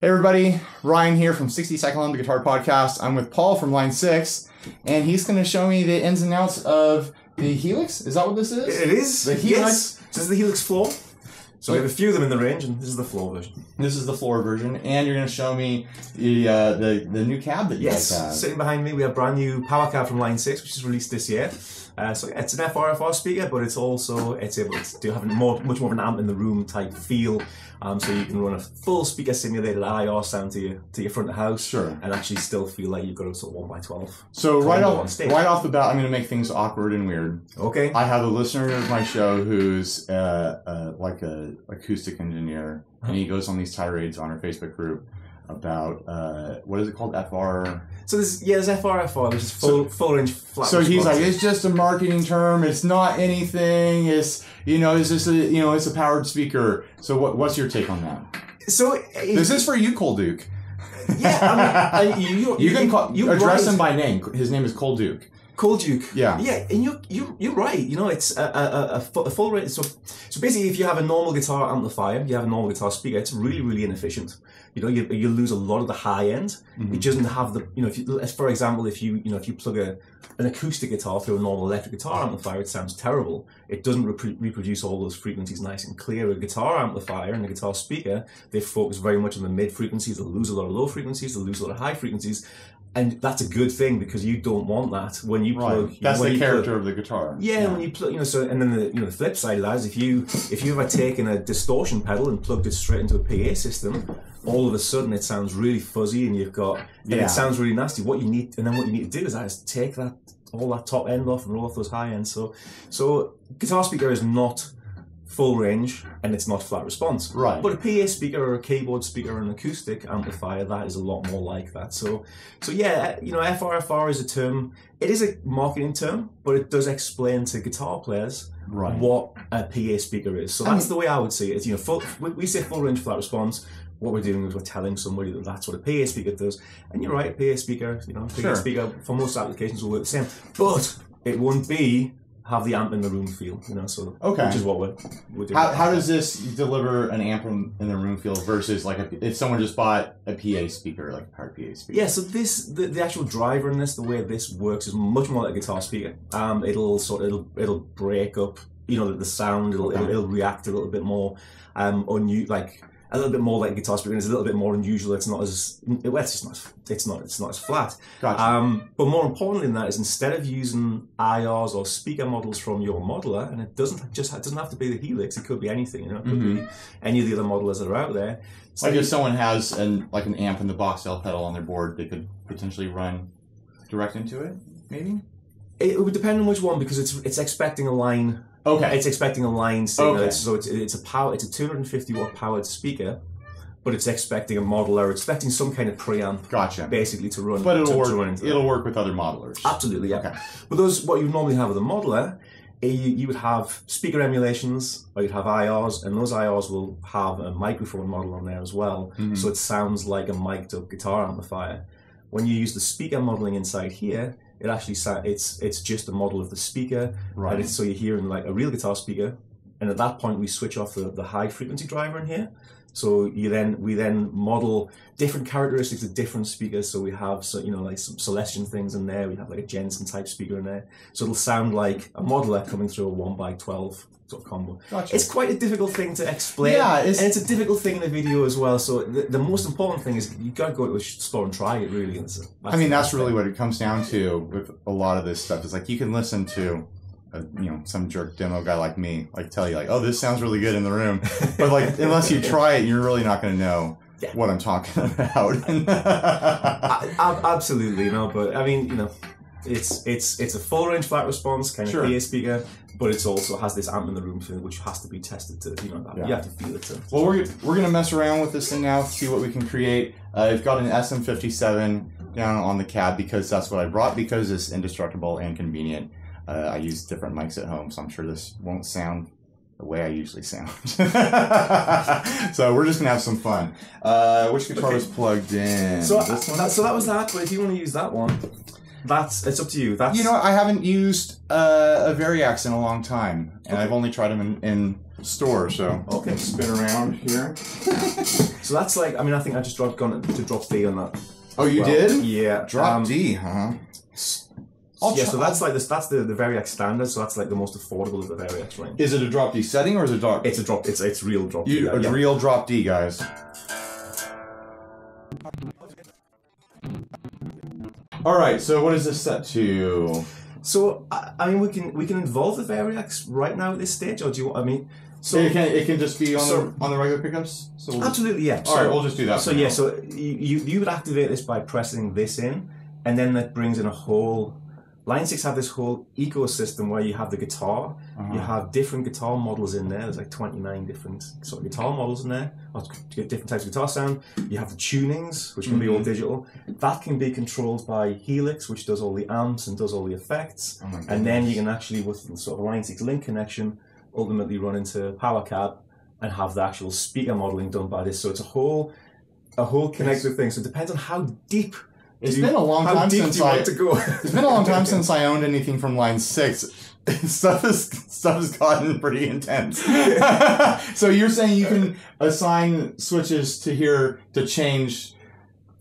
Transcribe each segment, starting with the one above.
Hey everybody, Ryan here from 60 Second on the Guitar Podcast. I'm with Paul from Line 6, and he's going to show me the ins and outs of the Helix. Is that what this is? It is. The Helix. Yes. This is the Helix floor. So we have a few of them in the range, and this is the floor version. This is the floor version, and you're going to show me the new cab that you guys have. Sitting behind me, we have a brand new power cab from Line 6, which is released this year. So yeah, it's an FRFR speaker, but it's able to have much more of an amp in the room type feel. So you can run a full speaker simulated IR sound to your front of house, sure, and actually still feel like you've got a sort of 1x12. So right off the bat, I'm going to make things awkward and weird. Okay. I have a listener of my show who's like a acoustic engineer, and he goes on these tirades on our Facebook group about what is it called? So there's FRFR, which is full range flat. So response. He's like, it's just a marketing term. It's not anything. It's just it's a powered speaker. So what's your take on that? So this is for you, Cole Duke. Yeah, I mean, you can address him by name. His name is Cole Duke. Cole Duke. Yeah. Yeah, and you're right. It's a full range. So basically, if you have a normal guitar amplifier, you have a normal guitar speaker, it's really, really inefficient. You lose a lot of the high end. Mm-hmm. It doesn't have the, for example, if you plug an acoustic guitar through a normal electric guitar amplifier, it sounds terrible. It doesn't reproduce all those frequencies nice and clear. A guitar amplifier and a guitar speaker, they focus very much on the mid frequencies. They'll lose a lot of low frequencies. They'll lose a lot of high frequencies. And that's a good thing because you don't want that when you plug. Right. That's the character of the guitar. Yeah, when you plug, so and then the flip side of that is if you've ever taken a distortion pedal and plugged it straight into a PA system, all of a sudden it sounds really fuzzy and it sounds really nasty. What you need to do is take all that top end off and roll off those high ends. So guitar speaker is not full range and it's not flat response. Right. But a PA speaker or a keyboard speaker or an acoustic amplifier, that is a lot more like that. So yeah, FRFR is a term. It is a marketing term, but it does explain to guitar players what a PA speaker is. So that's the way I would see it. We say full range flat response. What we're doing is we're telling somebody that that's what a PA speaker does. And you're right, a PA speaker, speaker for most applications will work the same, but it won't have the amp in the room feel, which is what we're doing. How does this deliver an amp in the room feel versus like if someone just bought a PA speaker, like a powered PA speaker? Yeah, so the actual driver in this, the way this works is much more like a guitar speaker. It'll break up, the sound. It'll react a little bit more a little bit more like a guitar speaker, and it's a little bit more unusual. It's not as it's not as flat. Gotcha. But more importantly than that is instead of using IRs or speaker models from your modeler, and it doesn't have to be the Helix. It could be anything. It could be any of the other modelers that are out there. So if someone has an amp in the box L pedal on their board, they could potentially run direct into it. Maybe it would depend on which one because it's expecting a line. Okay. It's expecting a line signal. Okay. So it's a 250 watt powered speaker, but it's expecting a modeler, expecting some kind of preamp. Gotcha. Basically to run. But it'll work with other modelers. Absolutely, yeah. Okay. But what you normally have with a modeler, you would have speaker emulations, or you'd have IRs, and those IRs will have a microphone model on there as well. Mm-hmm. So it sounds like a mic'd up guitar amplifier. When you use the speaker modeling inside here, it actually it's just a model of the speaker, right? And so you're hearing like a real guitar speaker, and at that point we switch off the high frequency driver in here. So we then model different characteristics of different speakers. So we have like some Celestion things in there. We have like a Jensen type speaker in there. So it'll sound like a modeler coming through a 1x12 sort of combo. Gotcha. It's quite a difficult thing to explain. Yeah, and it's a difficult thing in the video as well. So the most important thing is you got to go to a store and try it really. That's really what it comes down to with a lot of this stuff. Is like you can listen to some jerk demo guy like me tell you oh, this sounds really good in the room, but unless you try it, you're really not going to know what I'm talking about. Absolutely, but I mean, it's a full range flat response kind of PA speaker, but it also has this amp in the room feel, which has to be tested to you have to feel it. Well, we're gonna mess around with this thing now, see what we can create. I've got an SM57 down on the cab because that's what I brought because it's indestructible and convenient. I use different mics at home, so I'm sure this won't sound the way I usually sound. So we're just gonna have some fun. Which guitar was plugged in? So that was that. But if you want to use that one, it's up to you. I haven't used a Variax in a long time, and I've only tried them in store, so okay, spin around here. So that's like, I mean, I think I just dropped D on that. Oh, you did? Yeah. Drop D, huh? Yeah, so that's like this. That's the Variax standard. So that's like the most affordable of the Variax range. Is it a drop D setting or is it drop? It's a drop. It's real drop D. A real drop D, guys. All right. So what is this set to? So I mean, we can involve the Variax right now at this stage, or do you? I mean, so it can just be on the regular pickups. So we'll absolutely, yeah. All right, we'll just do that. So yeah, so you would activate this by pressing this in, and then that brings in a whole. Line 6 have this whole ecosystem where you have the guitar, you have different guitar models in there. There's like 29 different sort of guitar models in there, different types of guitar sound. You have the tunings, which can be all digital. That can be controlled by Helix, which does all the amps and does all the effects. And then you can actually, with the sort of Line 6 link connection, ultimately run into PowerCab and have the actual speaker modeling done by this. So it's a whole connected thing. So it depends on how deep. It's been a long time since It's been a long time since I owned anything from Line 6. Stuff has gotten pretty intense. So you're saying you can assign switches to here to change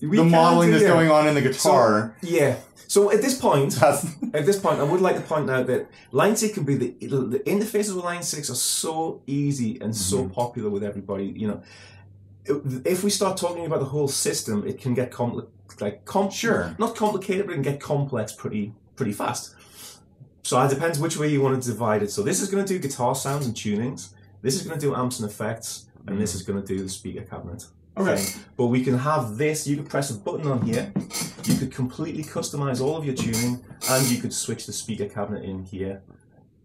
the modeling that's going on in the guitar. So, yeah. So at this point, I would like to point out that Line 6 can be the interfaces with Line 6 are so easy and so popular with everybody. You know, if we start talking about the whole system, it can get not complicated, but it can get complex pretty fast. So it depends which way you want to divide it. So this is going to do guitar sounds and tunings. This is going to do amps and effects, and this is going to do the speaker cabinet. Okay. But we can have this. You could press a button on here. You could completely customize all of your tuning, and you could switch the speaker cabinet in here,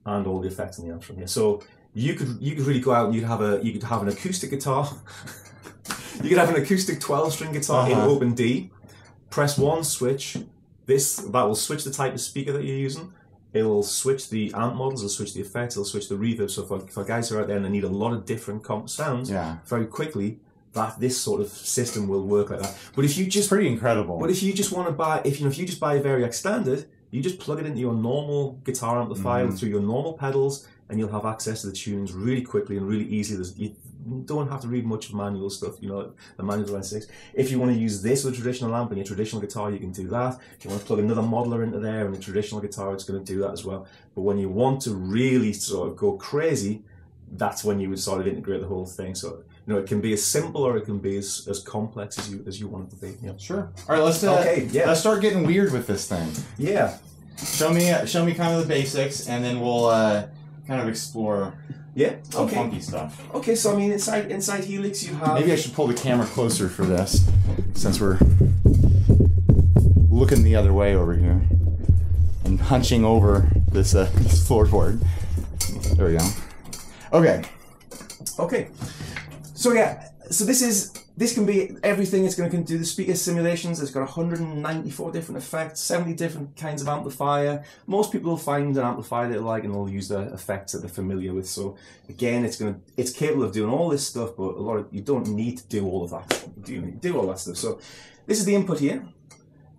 and all the effects and the amps from here. So you could really go out and you could have an acoustic guitar. You could have an acoustic 12-string guitar in open D. Press one switch. That will switch the type of speaker that you're using. It'll switch the amp models, it'll switch the effects, it'll switch the reverb. So for guys who are out there and they need a lot of different sounds very quickly, this sort of system will work like that. But if you just pretty incredible. But if you just want to buy, if you just buy a Variax standard, you just plug it into your normal guitar amplifier through your normal pedals, and you'll have access to the tunes really quickly and really easily. You don't have to read much of manual stuff, you know, the manual Line 6. If you want to use this with a traditional amp and your traditional guitar, you can do that. If you want to plug another modeler into there and a traditional guitar, it's going to do that as well. But when you want to really sort of go crazy, that's when you would sort of integrate the whole thing. So, you know, it can be as simple or it can be as complex as you want it to be. Yeah. Sure. All right, let's start getting weird with this thing. Yeah. Show me kind of the basics, and then we'll kind of explore some funky stuff. Okay, so I mean, inside Helix you have... Maybe I should pull the camera closer for this, since we're looking the other way over here and hunching over this floorboard. There we go. Okay. So yeah, so this can be everything. It's going to do the speaker simulations. It's got 194 different effects, 70 different kinds of amplifier. Most people will find an amplifier they like and they'll use the effects that they're familiar with. So again, it's capable of doing all this stuff, but you don't need to do all of that. You do all that stuff. So this is the input here,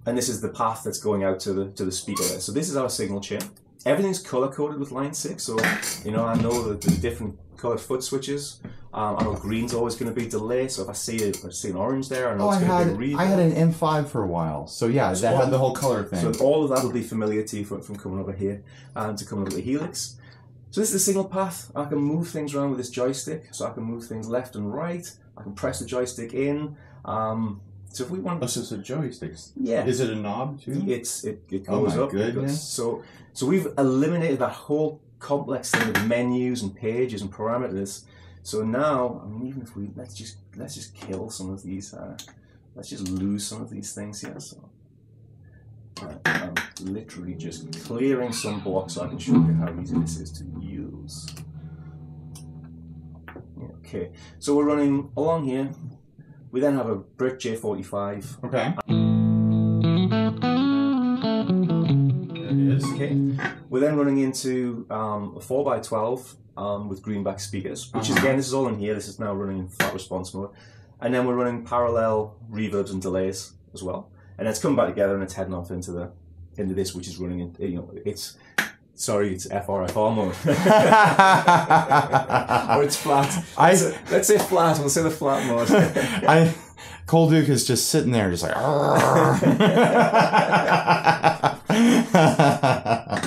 and this is the path that's going out to the speaker there. So this is our signal chain. Everything's color coded with Line 6. So you know, I know that the different colored foot switches. I know green's always going to be delay, so if I see an orange there, I know it's going to be read. I had an M5 for a while, so yeah, that had the whole color thing. So all of that will be familiar to you from coming over here and to coming over the Helix. So this is the signal path. I can move things around with this joystick, so I can move things left and right. I can press the joystick in. So if we want, so it's a joystick. Yeah. Is it a knob too? It goes up. Goodness. So we've eliminated that whole complex thing of menus and pages and parameters. So now, I mean, even if let's just kill some of these. Let's just lose some of these things here. So I'm literally just clearing some blocks so I can show you how easy this is to use. Okay, so we're running along here. We then have a Brit J45. Okay. There it is. Okay. We're then running into a 4x12 with greenback speakers, which is, again, this is all in here. This is now running in flat response mode. And then we're running parallel reverbs and delays as well. And it's come back together and it's heading off into this, which is running in, you know, it's Sorry, it's FRFR mode. Or it's flat. Let's say flat. We'll say the flat mode. Cold Duke is just sitting there, just like.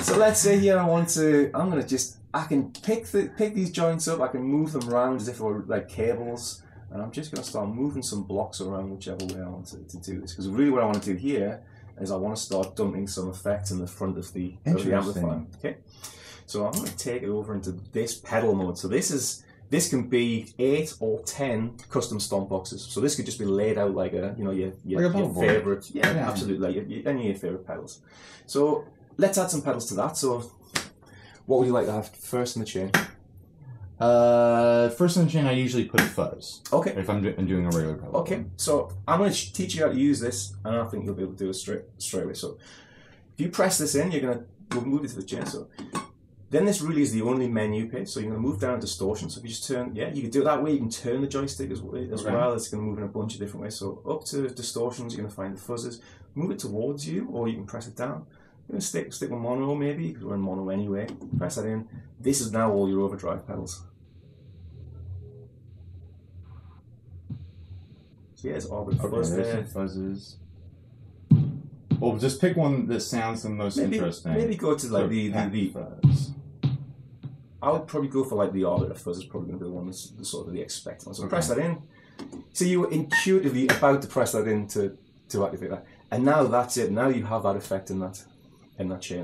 So let's say here I can pick these joints up. I can move them around as if they were like cables, and I'm just going to start moving some blocks around whichever way I want to do this. Because really, what I want to do here is I want to start dumping some effects in the front of the amplifier. Okay, so I'm going to take it over into this pedal mode. So this can be 8 or 10 custom stomp boxes. So this could just be laid out like your favorite, absolutely, like any of your favorite pedals. So let's add some pedals to that. So what would you like to have first in the chain? First in the chain, I usually put a fuzz. Okay. If I'm doing a regular pedal. Okay. So I'm going to teach you how to use this, and I think you'll be able to do it straight away. So if you press this in, we'll move it to the chain. So then this really is the only menu page. So you're going to move down to Distortion. So if you just turn, you can do it that way. You can turn the joystick as well. It's going to move in a bunch of different ways. So up to Distortions, you're going to find the fuzzes. Move it towards you, or you can press it down. I'm going to stick with mono maybe, because we're in mono anyway. Press that in. This is now all your overdrive pedals. So yeah, it's all the fuzz there. Fuzzes. Well, just pick one that sounds the most interesting. Maybe go to like the fuzz. I would probably go for like the arbiter fuzz is probably going to be the one that's sort of the expected one. So press that in. So you were intuitively about to press that in to activate that, and now that's it. Now you have that effect in that chain.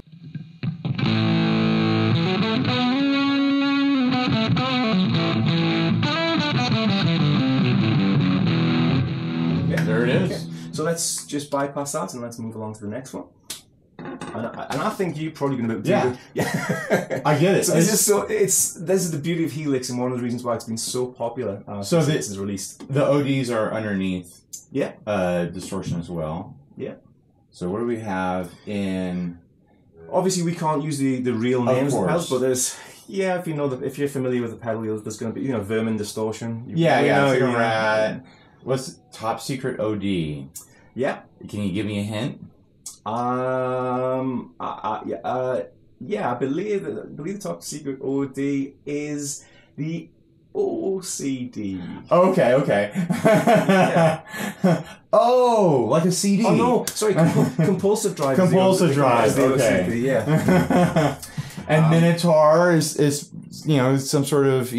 Yeah, there it is. Okay. So let's just bypass that and let's move along to the next one. And I think you're probably going to be able to do it. Yeah. I get it. So this is the beauty of Helix, and one of the reasons why it's been so popular since this is released. The ODs are underneath. Yeah. Distortion as well. Yeah. So what do we have in? Obviously, we can't use the real names of the pedals, but there's if you're familiar with the pedal, there's going to be Vermin Distortion. What's Top Secret OD? Yeah. Can you give me a hint? I believe the Top Secret OD is the OCD. Okay. Yeah. Oh, like a CD. Oh no, sorry, compulsive drive. Compulsive drive. Okay. OCD, yeah. And Minotaur is some sort of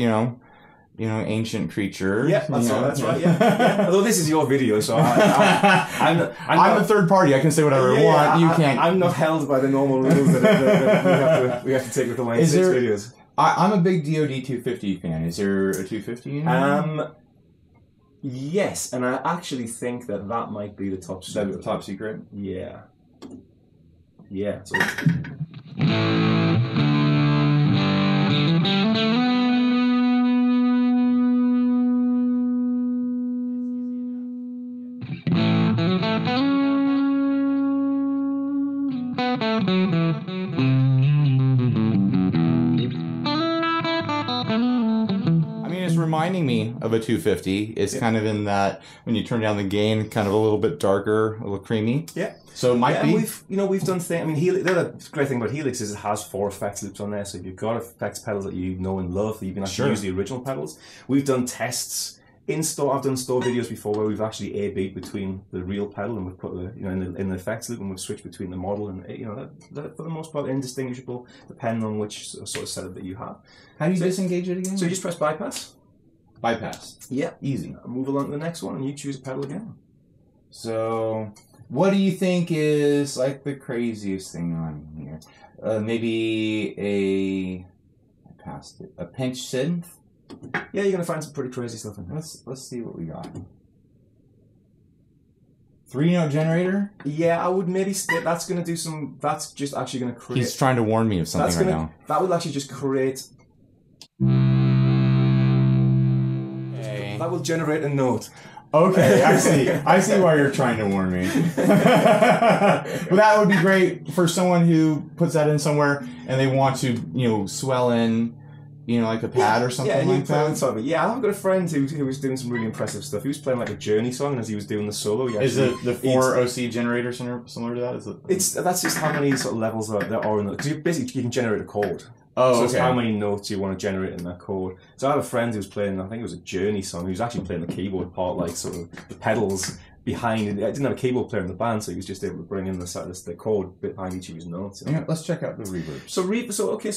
ancient creature. Yeah, that's right. Yeah. Although this is your video, so I'm a third party. I can say whatever I want. You can't. I'm not held by the normal rules that we have to take with the Line 6 videos. I'm a big DoD 250 fan. Is there a 250 in there? Yes, and I actually think that might be the top secret. The top secret? Yeah. Yeah. So reminding me of a 250. It's kind of in that when you turn down the gain, kind of a little bit darker, a little creamy. Yeah. So it might be. We've done things. I mean, the other great thing about Helix is it has 4 effects loops on there. So if you've got effects pedals that you know and love, you can actually use the original pedals. We've done tests in store. I've done store videos before where we've actually A/B'd between the real pedal and we've put in the effects loop, and we've switched between the model, and that for the most part indistinguishable depending on which sort of setup that you have. How do you disengage it again? So you just press bypass. Bypass. Yeah. Easy. Move along to the next one and you choose a pedal again. So, what do you think is like the craziest thing on here? Maybe I passed it. A pinch synth? Yeah, you're going to find some pretty crazy stuff in here. Let's see what we got. 3-note generator? Yeah, I would maybe that's going to do some. That's just actually going to create. He's trying to warn me of something right now. That would actually just create. That will generate a note. Okay, I see why you're trying to warn me. But that would be great for someone who puts that in somewhere and they want to, swell in, you know, like a pad or something like that? Yeah, I've got a friend who was doing some really impressive stuff. He was playing like a Journey song, and as he was doing the solo, is it the 4 OC generator similar to that? Is it? That's just how many sort of levels there are in the, because basically you can generate a chord. Oh, so okay. it's how many notes you want to generate in that chord. So I have a friend who was playing, I think it was a Journey song, he was actually playing the keyboard part, like sort of the pedals behind it. I didn't have a keyboard player in the band, so he was just able to bring in the chord behind each of his notes. Yeah, let's check out the reverb. So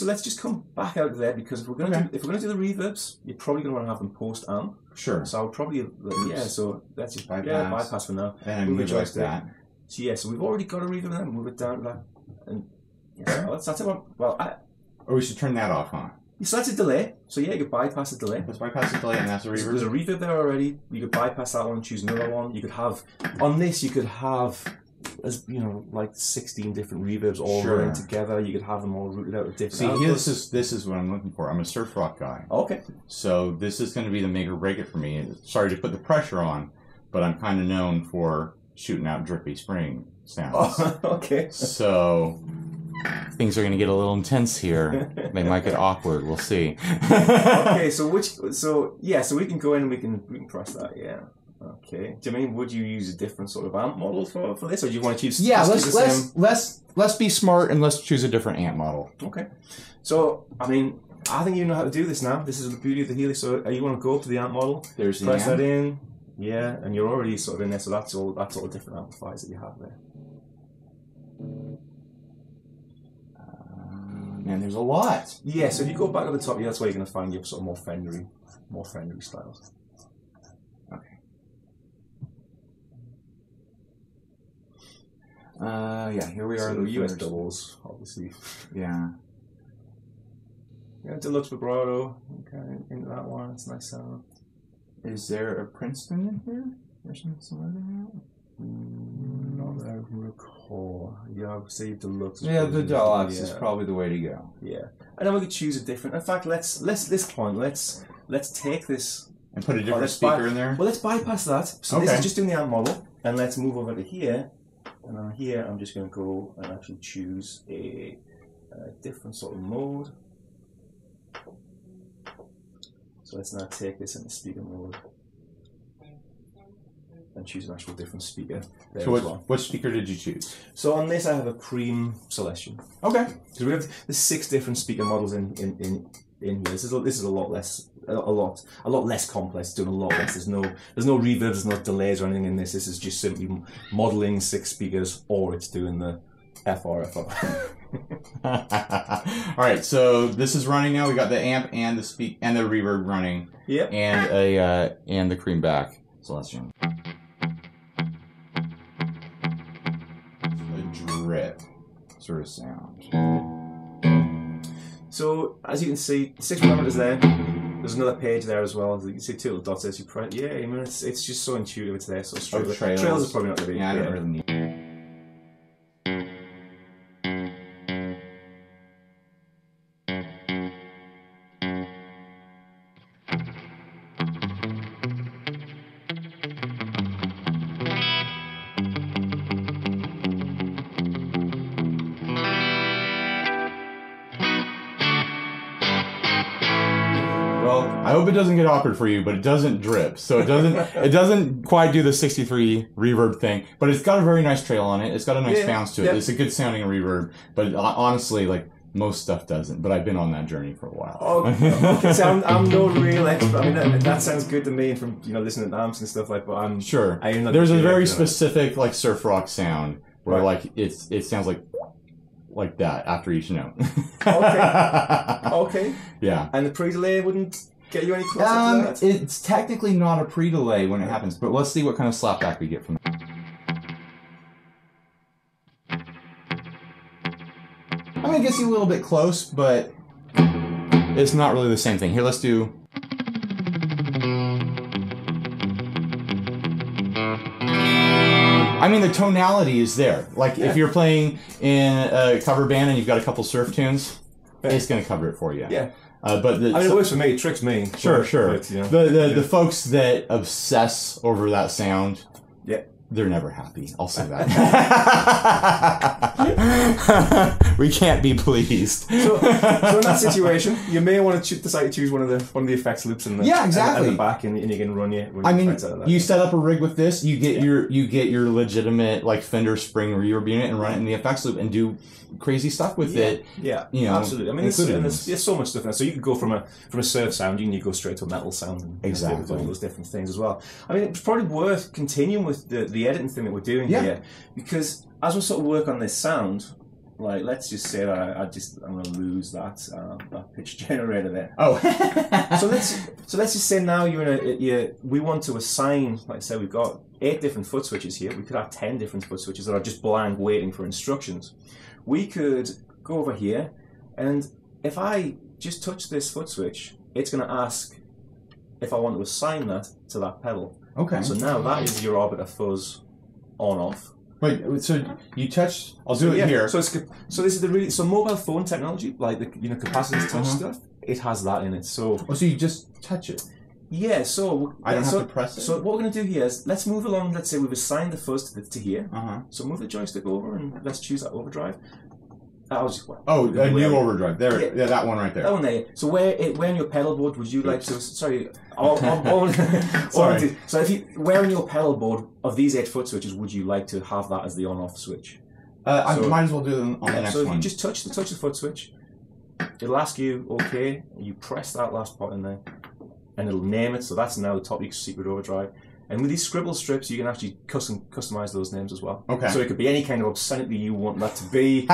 let's just come back out there, because if we're going to do the reverbs, you're probably going to want to have them post amp. Sure. So I would probably so let's just bypass for now. And move it like that. So we've already got a reverb there. Move it down to that, and that's about Or we should turn that off, huh? So that's a delay. So yeah, you could bypass the delay. Let's bypass the delay, and that's a reverb. So there's a reverb there already. You could bypass that one and choose another one. You could have, on this, you could have, as you know, like 16 different reverbs all running together. You could have them all routed out with different outputs. This is what I'm looking for. I'm a surf rock guy. Okay. So this is going to be the make or break it for me. Sorry to put the pressure on, but I'm kind of known for shooting out drippy spring sounds. Oh, okay. So things are going to get a little intense here. They might get awkward. We'll see. Okay, so we can go in and we can press that. Yeah. Okay. Do you mean, would you use a different sort of amp model for this, or do you want to choose? Yeah, let's be smart and let's choose a different amp model. Okay. So I mean, I think you know how to do this now. This is the beauty of the Helix. So you want to go up to the amp model? There's the press amp. that in. Yeah, and you're already sort of in there. So that's all different amplifiers that you have there. Man, there's a lot. Yeah, so if you go back to the top, that's where you're going to find your sort of more Fendery styles. Okay. Yeah, here we are. So the US doubles, obviously. Yeah. Yeah, deluxe vibrato. Okay, into that one. It's a nice sound. Is there a Princeton in here? Or something like that? Not that I recall. Yeah, I would say deluxe. Yeah, the deluxe is probably the way to go. Yeah, and then we could choose a different. In fact, let's take this and put a different speaker in there. Well, let's bypass that. So this is just doing the amp model, and let's move over to here. And on here, I'm just going to go and actually choose a different sort of mode. So let's now take this into speaker mode and choose an actual different speaker. So what speaker did you choose? So on this I have a Cream Celestion. Okay. So we have the 6 different speaker models in here. This is a lot less complex. It's doing a lot less. There's no reverb, there's no delays or anything in this. This is just simply modeling 6 speakers, or it's doing the FRFR. Alright, so this is running now. We got the amp and the and the reverb running. Yep. And the Cream back Celestion. Drip sort of sound. So as you can see, 6 parameters there. There's another page there as well. You can see 2 little dots as you press. Yeah, I mean it's just so intuitive. It's there. So straight. Trails is probably not going to be. Yeah, I don't really need. Well, I hope it doesn't get awkward for you, but it doesn't drip, so it doesn't quite do the 63 reverb thing. But it's got a very nice trail on it. It's got a nice bounce to it. It's a good sounding reverb, but honestly, like most stuff doesn't. But I've been on that journey for a while. Okay, so I'm no real expert. I mean, that sounds good to me from listening to amps and stuff like. But I'm sure. There's a very specific like surf rock sound where like it sounds like that after each note. Okay. Yeah. And the pre-delay wouldn't get you any closer to that? It's technically not a pre-delay when it happens, but let's see what kind of slapback we get from that. I mean, it gets you a little bit close, but it's not really the same thing. Here, let's do... I mean, the tonality is there. Like, if you're playing in a cover band and you've got a couple surf tunes, it's going to cover it for you. Yeah. But it works for me. It tricks me. Sure. But, the folks that obsess over that sound, They're never happy. I'll say that. We can't be pleased. So in that situation, you may want to decide to choose one of the effects loops in the exactly. and the back, and you can run your effects out of that. You set up a rig with this, you get your legitimate like Fender Spring reverb unit and run it in the effects loop and do crazy stuff with it. Yeah, you know, absolutely. I mean, there's so much stuff now. So you could go from a surf sound, you can go straight to a metal sound, and exactly all those different things as well. I mean, it's probably worth continuing with the editing thing that we're doing here, because as we sort of work on this sound, like let's just say that I'm going to lose that pitch generator there. Oh, so let's just say now we want to assign, like I said, we've got 8 different foot switches here. We could have 10 different foot switches that are just blank waiting for instructions. We could go over here, and if I just touch this foot switch, it's going to ask if I want to assign that to that pedal. Okay. So now that is your arbiter fuzz on off. Wait, so you touch? I'll do it here. So this is the mobile phone technology, like the capacitance touch stuff. It has that in it. So you just touch it. Yeah. So I don't have to press it. So what we're going to do here is let's move along. Let's say we've assigned the fuzz to here. So move the joystick over and let's choose that overdrive. A new overdrive. There, yeah, that one right there. That one there. So where on your pedal board would you like to? Sorry. Sorry. So where on your pedal board of these 8 foot switches would you like to have that as the on-off switch? I might as well do it on the next one. So if you just touch the foot switch, it'll ask you OK. You press that last button there, and it'll name it. So that's now the top secret overdrive. And with these scribble strips, you can actually customize those names as well. Okay. So it could be any kind of obscenity you want that to be.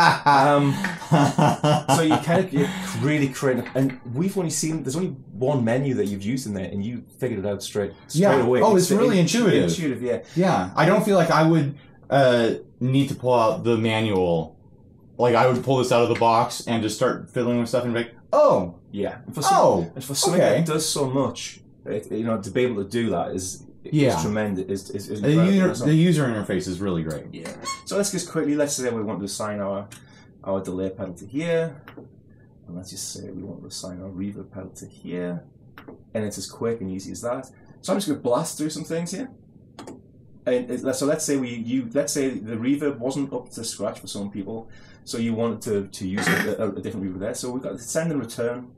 So you kind of really create. And we've only seen there's only one menu that you've used in there, and you figured it out straight away. Oh, it's really intuitive. Intuitive, yeah. Yeah, I don't feel like I would need to pull out the manual. Like I would pull this out of the box and just start fiddling with stuff and be like, oh, yeah. And for something that does so much, to be able to do that is. It's tremendous. The user interface is really great. Yeah. So let's just quickly, let's say we want to assign our delay pedal to here. And let's just say we want to assign our reverb pedal to here. And it's as quick and easy as that. So I'm just going to blast through some things here. And so let's say the reverb wasn't up to scratch for some people. So you wanted to use a different reverb there. So we've got send and return.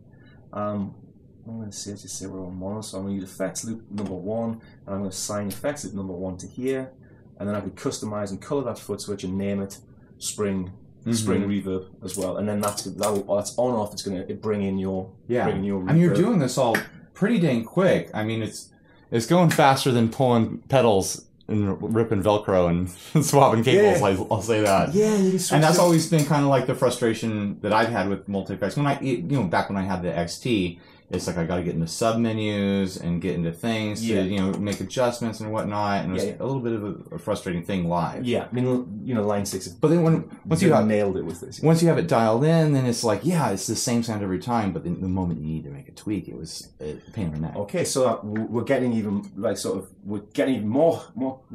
I'm going to say we're on mono, so I'm going to use effects loop number 1, and I'm going to assign effects loop number 1 to here, and then I can customize and color that foot switch and name it Spring Reverb as well, and then that's on off. It's going to bring in your reverb. And you're doing this all pretty dang quick. I mean, it's going faster than pulling pedals and ripping Velcro and swapping cables. Yeah. I'll say that. Yeah, and that's always been kind of like the frustration that I've had with multi-effects. Back when I had the XT. It's like I got to get into sub menus and get into things to make adjustments and whatnot, and it's a little bit of a frustrating thing live. Yeah, I mean line 6. But then once you have nailed it with this, once you have it dialed in, then it's like it's the same sound every time. But then the moment you need to make a tweak, it was a pain in the neck. Okay, so we're getting even more.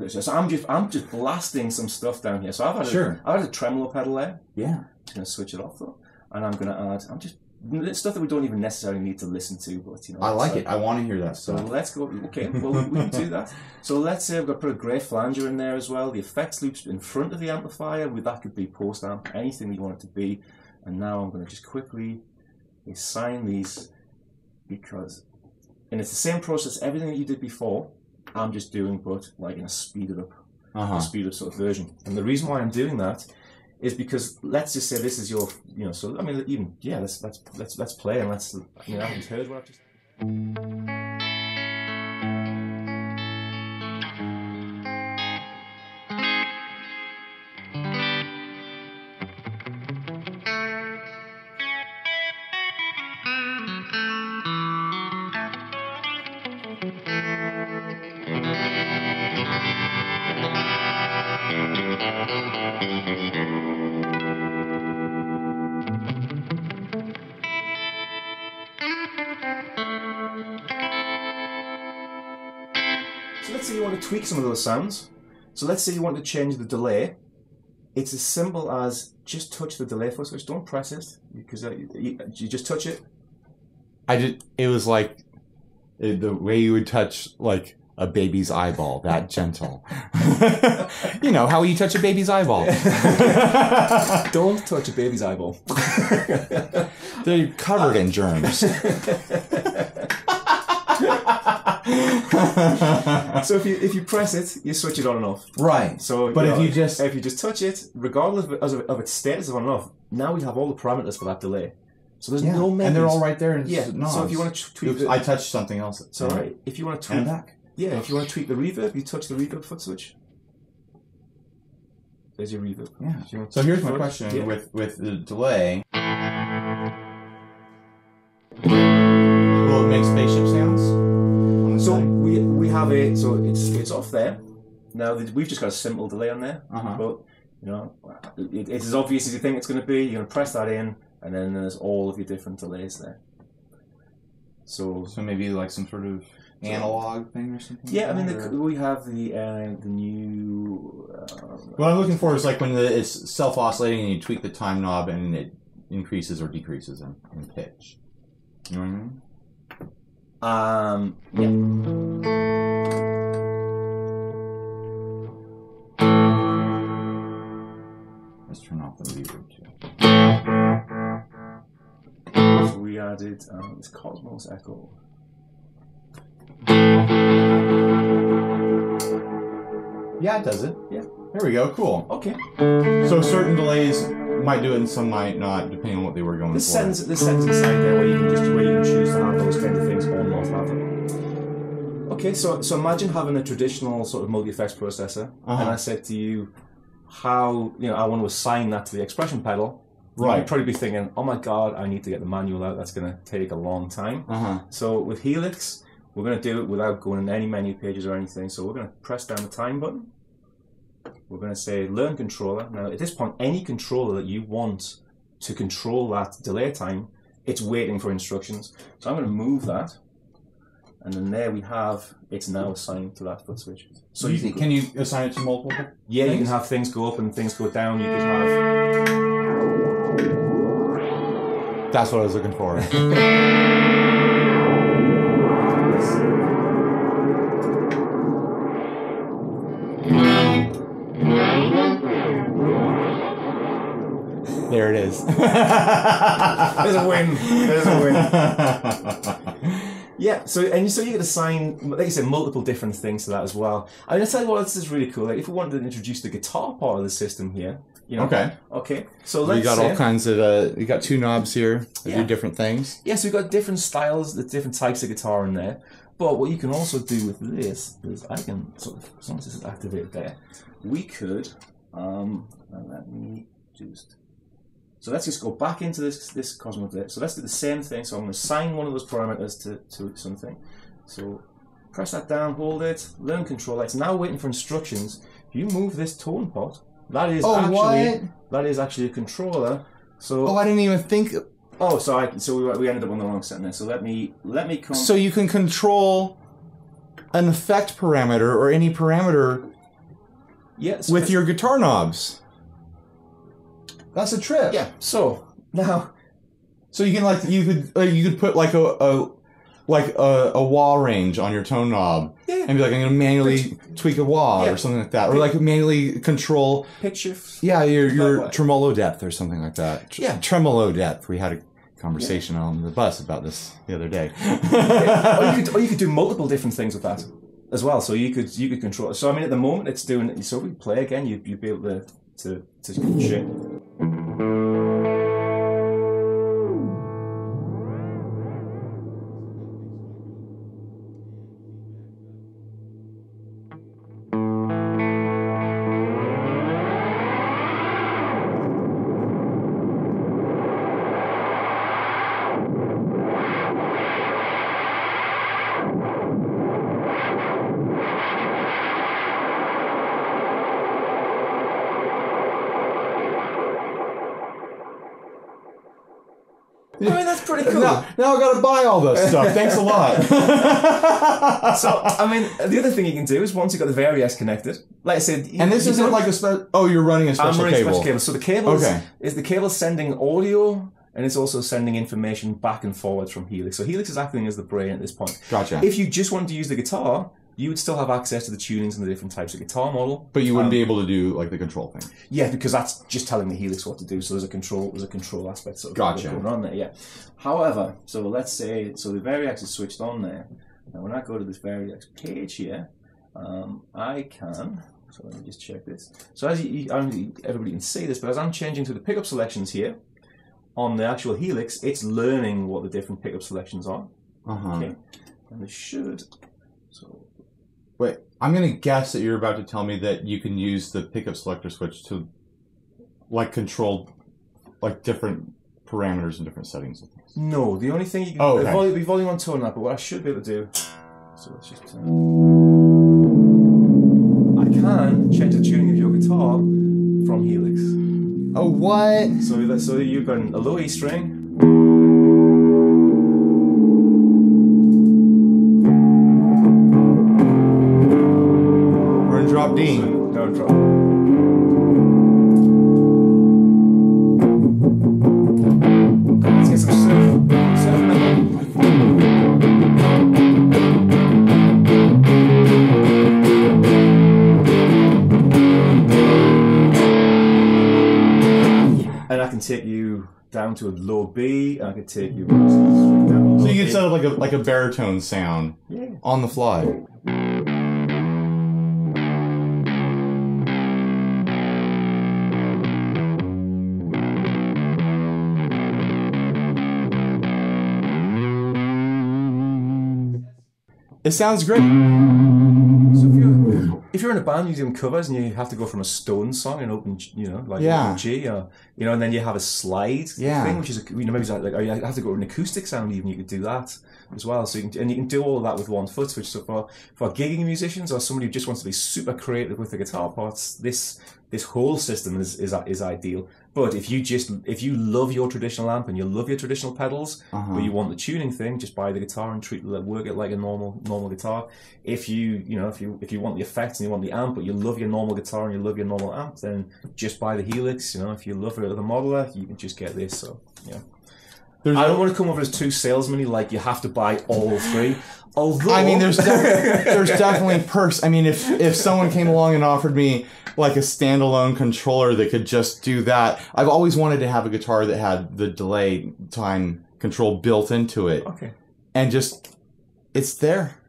So I'm just blasting some stuff down here. So I've had a tremolo pedal there. Yeah, I'm just gonna switch it off though, and I'm gonna add. It's stuff that we don't even necessarily need to listen to, but I like it. I want to hear that stuff. So let's go. Okay, well we can do that. So let's say I've got to put a grey flanger in there as well. The effects loop's in front of the amplifier. That could be post amp, anything you want it to be. And now I'm going to just quickly assign these and it's the same process. Everything that you did before, I'm just doing, but like in a speeded up, sort of version. And the reason why I'm doing that is because let's just say this is your, so I mean, let's play and I haven't heard what I've just. So let's say you want to tweak some of those sounds. So let's say you want to change the delay. It's as simple as just touch the delay foot switch. Don't press it because you just touch it. It was like the way you would touch like a baby's eyeball, that gentle. You know, how you touch a baby's eyeball. Don't touch a baby's eyeball. They're covered in germs. So if you press it, you switch it on and off. Right. So, but if you just touch it, regardless of its status of on and off, now we have all the parameters for that delay. So there's no menus. And they're all right there. And So if you want to tweak, I touched something else. So right, if you want to tweak, if you want to tweak the reverb, you touch the reverb foot switch. There's your reverb. Yeah. So here's my question with the delay. Will it make spaceship sounds? So we have it. So it's off there. Now we've just got a simple delay on there. But you know, it's as obvious as you think it's going to be. You're going to press that in, and then there's all of your different delays there. So maybe like some sort of analog thing or something. Yeah, like we have the new. What I'm looking for is like when it's self-oscillating and you tweak the time knob and it increases or decreases in pitch. You know what I mean? Yeah. Let's turn off the reverb too. So we added this Cosmos Echo. Yeah, it does it. Yeah. There we go. Cool. Okay. So certain delays might do it and some might not, depending on what they were going for. This sends inside there where you can choose to have those kind of things or not have them. Okay, so imagine having a traditional sort of multi-effects processor, and I said to you, how I want to assign that to the expression pedal. Right. You'd probably be thinking, oh my god, I need to get the manual out. That's going to take a long time. So with Helix, we're going to do it without going in any menu pages or anything. So we're going to press down the time button. We're going to say Learn Controller. Now, at this point, any controller that you want to control that delay time, it's waiting for instructions. So I'm going to move that. And then there we have, it's now assigned to that foot switch. So can you assign it to multiple things? Yeah, you can have things go up and things go down. You could have... That's what I was looking for. There it is. There's a win. There's a win. Yeah, so you could assign, like you said, multiple different things to that as well. I mean, I'll tell you what, this is really cool. Like, if we wanted to introduce the guitar part of the system here, Okay. So let's got all kinds of. You got two knobs here that do different things. Yeah, so we've got different styles, the different types of guitar in there. But what you can also do with this is I can sort of, as long as this is activated there, we could. Let me just. So let's just go back into this Cosmos bit. So let's do the same thing. So I'm going to assign one of those parameters to something. So press that down, hold it, learn controller. It's now waiting for instructions. If you move this tone pot, that is actually a controller. So I didn't even think. Oh, so we ended up on the wrong setting there. So let me come. So you can control an effect parameter or any parameter. Yes. With your guitar knobs. That's a trip. Yeah. So now, so you can you could put like a wah range on your tone knob and be like, I'm going to manually tweak a wah or something like that, or like manually control pitch shift. Yeah, your tremolo depth or something like that. Tremolo depth. We had a conversation on the bus about this the other day. Or you could do multiple different things with that as well. So you could control. So I mean, at the moment it's doing. So if we play again, you'd be able to shit. I mean, that's pretty cool. Now I've got to buy all this stuff. Thanks a lot. So, I mean, the other thing you can do is once you've got the Variax connected, like I said... And this isn't like a special... Oh, you're running a special cable. I'm running a special cable. So the cable is the cable sending audio, and it's also sending information back and forwards from Helix. So Helix is acting as the brain at this point. Gotcha. If you just want to use the guitar, you would still have access to the tunings and the different types of guitar model. But you wouldn't be able to do like the control thing. Yeah, because that's just telling the Helix what to do. So there's a control aspect sort of going on there. Yeah. However, so let's say the Variax is switched on there. Now when I go to this Variax page here, I can. So let me just check this. So as everybody can see this, but as I'm changing to the pickup selections here on the actual Helix, it's learning what the different pickup selections are. Okay, and it should. So wait, I'm gonna guess that you're about to tell me that you can use the pickup selector switch to like control like different parameters and different settings. No, the only thing you can the volume on tone up, but what I should be able to do. So let's just. I can change the tuning of your guitar from Helix. Oh, what? So you've got a low E string. We're in drop D. No, drop. Let's get some surf metal. And I can take you down to a low B, and I can take you down. So you can set up like a baritone sound on the fly. It sounds great. So if you're in a band, you're doing covers and you have to go from a Stones song and open, like open G, or and then you have a slide thing, which is maybe like or you have to go to an acoustic sound. Even you could do that as well. So you can do all of that with one Footswitch. So for gigging musicians or somebody who just wants to be super creative with the guitar parts, this whole system is ideal. But if you love your traditional amp and you love your traditional pedals, but you want the tuning thing, just buy the guitar and work it like a normal guitar. If you want the effects and you want the amp, but you love your normal guitar and you love your normal amp, then just buy the Helix. If you love the modeler, you can just get this. So yeah. I don't want to come over as too salesman-y, like you have to buy all three. Although, I mean, there's definitely perks. I mean, if someone came along and offered me like a standalone controller that could just do that, I've always wanted to have a guitar that had the delay time control built into it. Okay. And just, it's there.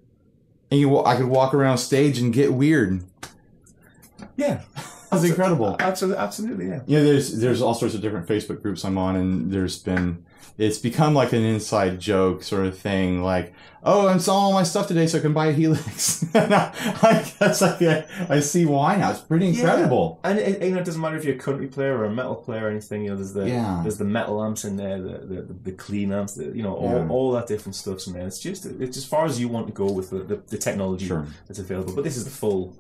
And I could walk around stage and get weird. Yeah. That's incredible. Absolutely, yeah. Yeah, there's all sorts of different Facebook groups I'm on, and it's become like an inside joke sort of thing, like, oh, I'm selling all my stuff today so I can buy a Helix. I guess I see why now. It's pretty incredible. Yeah. And it doesn't matter if you're a country player or a metal player or anything. There's the metal amps in there, the clean amps, all that different stuff's in there. It's as far as you want to go with the technology that's available. But this is the full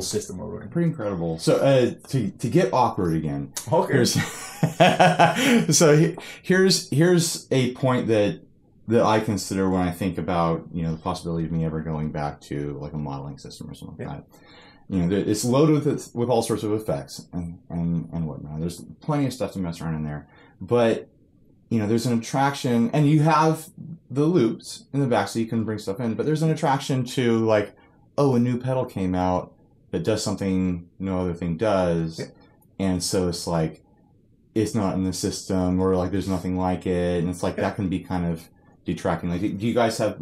system we're running. Pretty incredible. So to get awkward again. Okay. Here's a point that I consider when I think about the possibility of me ever going back to like a modeling system or something like that. It's loaded with all sorts of effects and whatnot. There's plenty of stuff to mess around in there, but there's an attraction, and you have the loops in the back so you can bring stuff in. But there's an attraction to like, oh, a new pedal came out that does something no other thing does, and so it's like it's not in the system, or like there's nothing like it, and it's like that can be kind of detracting. Like, do you guys have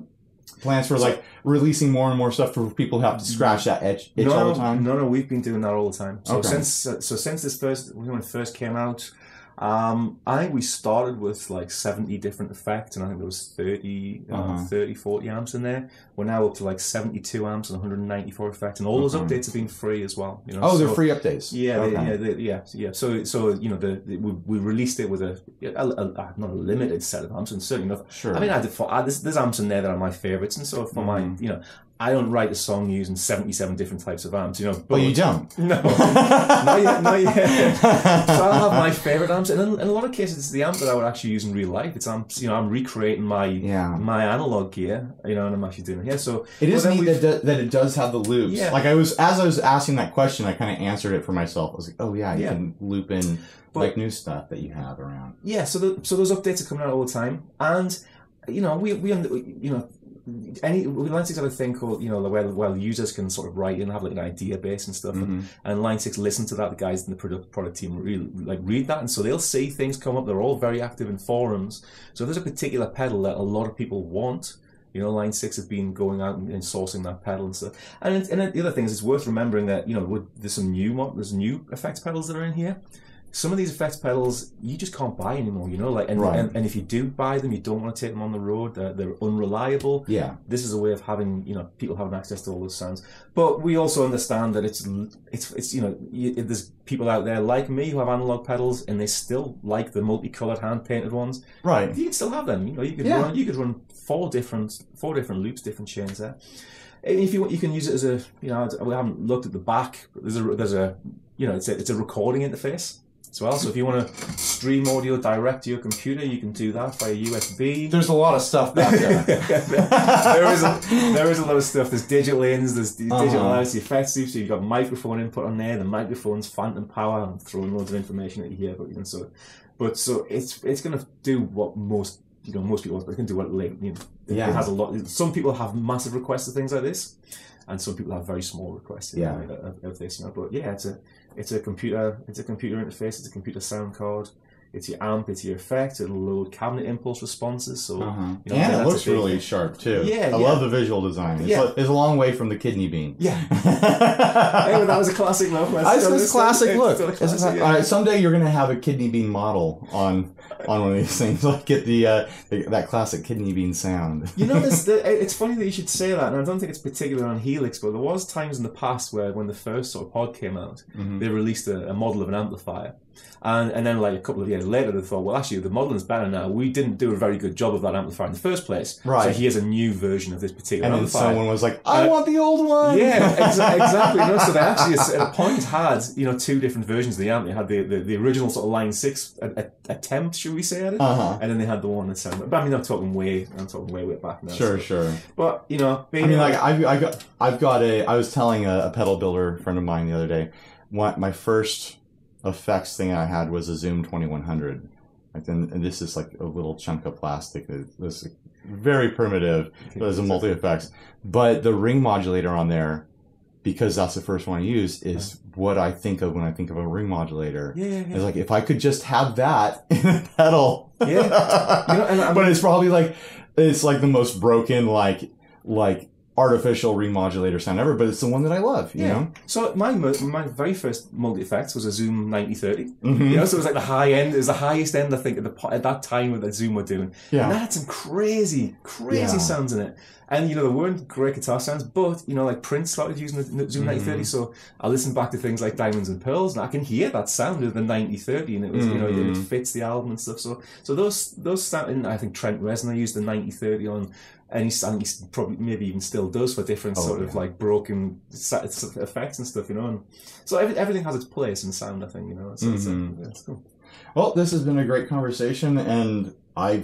plans for like releasing more and more stuff for people who have to scratch that itch all the time? No, we've been doing that all the time. So since when it first came out, I think we started with like 70 different effects, and I think there was 30, 40 amps in there. We're now up to like 72 amps and 194 effects, and all those updates have been free as well. They're free updates. Yeah, So we released it with not a limited set of amps, and certainly enough. Sure. I mean, there's amps in there that are my favorites, and so for my I don't write a song using 77 different types of amps, But well, you don't. No, not yet. So I'll have my favorite amps, and in a lot of cases, it's the amp that I would actually use in real life. It's amps, I'm recreating my analog gear, and I'm actually doing it here. So it is neat that it does have the loops. Yeah. Like as I was asking that question, I kind of answered it for myself. I was like, oh yeah, you can loop in like new stuff that you have around. Yeah. So those updates are coming out all the time, and we Line 6 had a thing called, where users can sort of write in and have like an idea base and stuff, and Line 6 listen to that. The guys in the product team really like read that, and so they'll see things come up. They're all very active in forums. So if there's a particular pedal that a lot of people want, Line 6 has been going out and sourcing that pedal and stuff. And the other thing is, it's worth remembering that there's new effects pedals that are in here. Some of these effects pedals you just can't buy anymore, and if you do buy them, you don't want to take them on the road. They're unreliable. Yeah. This is a way of having people having access to all those sounds. But we also understand that it's there's people out there like me who have analog pedals and they still like the multicolored hand painted ones. Right. You can still have them. You could run four different loops, different chains there. If you want, you can use it as a we haven't looked at the back, but there's a it's a recording interface as well. So if you want to stream audio direct to your computer, you can do that by USB. There's a lot of stuff back there. there is a lot of stuff. There's digital ins, there's digital outs, the effects loop, so you've got microphone input on there. The microphone's phantom power. I'm throwing loads of information at you here, but so it's going to do what most people want, but it can do what it has a lot. Some people have massive requests of things like this, and some people have very small requests of this. But yeah, it's a computer interface. It's a computer sound card. It's your amp. It's your effect. It'll load cabinet impulse responses. So and it looks really sharp too. Yeah, I love the visual design. It's a long way from the kidney bean. Yeah, anyway, that was a classic look. It's a classic look. All right, someday you're going to have a kidney bean model on one of these things. Like get that classic kidney bean sound. It's funny that you should say that, and I don't think it's particular on Helix, but there was times in the past where when the first sort of pod came out, they released a model of an amplifier. And then like a couple of years later they thought, well, actually the modeling's better now. We didn't do a very good job of that amplifier in the first place. Right. So here's a new version of this particular amplifier. And someone was like, I want the old one. Yeah, exactly. So they actually at a point had two different versions of the amp. They had the original sort of Line 6 attempt, should we say, at it, and then they had the one that sounded. But I mean, I'm talking way back now. Sure. But I was telling a pedal builder friend of mine the other day, my first effects thing I had was a Zoom 2100. And this is like a little chunk of plastic. It was very primitive. It was a multi-effects. But the ring modulator on there, because that's the first one I used, is what I think of when I think of a ring modulator. Yeah. It's like, if I could just have that in a pedal. Yeah. But it's probably like, it's like the most broken, like artificial ring modulator sound ever, but it's the one that I love, you know? So my very first multi-effects was a Zoom 9030. So it was like the high end, it was the highest end, I think, at that time with the Zoom were doing. Yeah. And that had some crazy sounds in it. And, there weren't great guitar sounds, but, like Prince started using the Zoom 9030, so I listened back to things like Diamonds and Pearls, and I can hear that sound of the 9030, and it was, it fits the album and stuff. So those sound, and I think Trent Reznor used the 9030 on, and he's probably maybe even still does for different of like broken effects and stuff, and so everything has its place in sound, I think, So it's cool. Well, this has been a great conversation, and I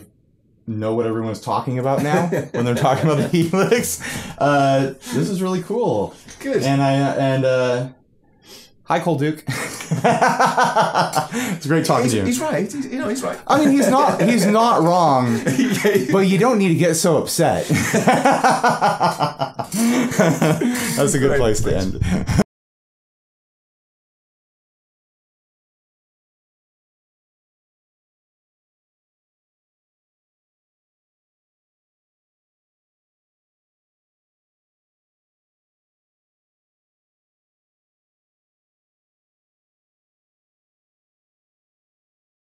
know what everyone's talking about now when they're talking about the Helix. This is really cool. Good. And hi, Cole Duke. It's great talking to you. He's right. He's right. I mean, he's not wrong, but you don't need to get so upset. That's a good place to end.